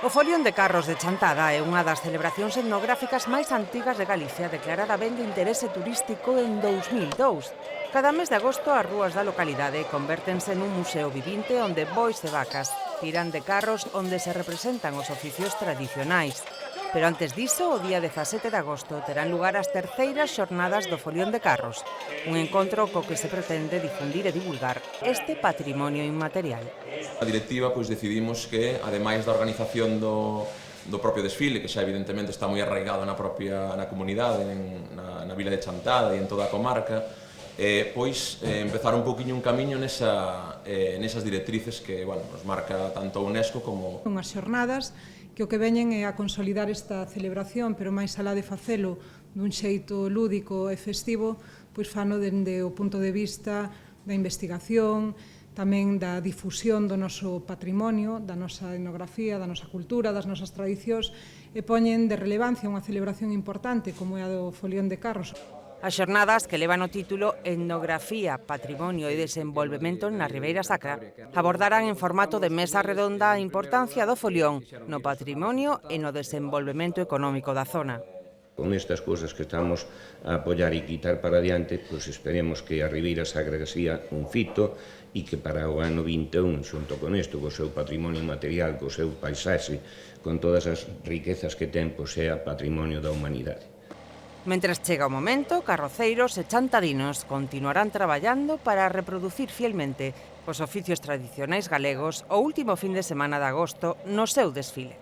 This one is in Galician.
O Folión de Carros de Chantada é unha das celebracións etnográficas máis antigas de Galicia, declarada ben de interese turístico en 2002. Cada mes de agosto as rúas da localidade convértense nun museo vivinte onde bois e vacas tiran de carros onde se representan os oficios tradicionais. Pero antes diso, o día 17 de agosto terán lugar as terceiras xornadas do Folión de Carros, un encontro co que se pretende difundir e divulgar este patrimonio inmaterial. A directiva decidimos que, ademais da organización do propio desfile, que xa evidentemente está moi arraigado na comunidade, na vila de Chantada e en toda a comarca, empezar un poquinho un camiño nesas directrices que nos marca tanto a UNESCO como... Unhas xornadas que o que veñen é a consolidar esta celebración, pero máis alá de facelo dun xeito lúdico e festivo, fano dende o punto de vista da investigación, tamén da difusión do noso patrimonio, da nosa etnografía, da nosa cultura, das nosas tradicións, e poñen de relevancia unha celebración importante como é a do Folión de Carros. As xornadas, que levan o título Etnografía, Patrimonio e Desenvolvemento na Ribeira Sacra, abordarán en formato de mesa redonda a importancia do folión no patrimonio e no desenvolvemento económico da zona. Con estas cousas que estamos a apoiar e quitar para adiante, esperemos que a Ribeira Sacra sea un fito e que para o ano 21, xunto con isto, co seu patrimonio material, co seu paisaxe, con todas as riquezas que ten, sea patrimonio da humanidade. Mentres chega o momento, carroceiros e chantadinos continuarán traballando para reproducir fielmente os oficios tradicionais galegos o último fin de semana de agosto no seu desfile.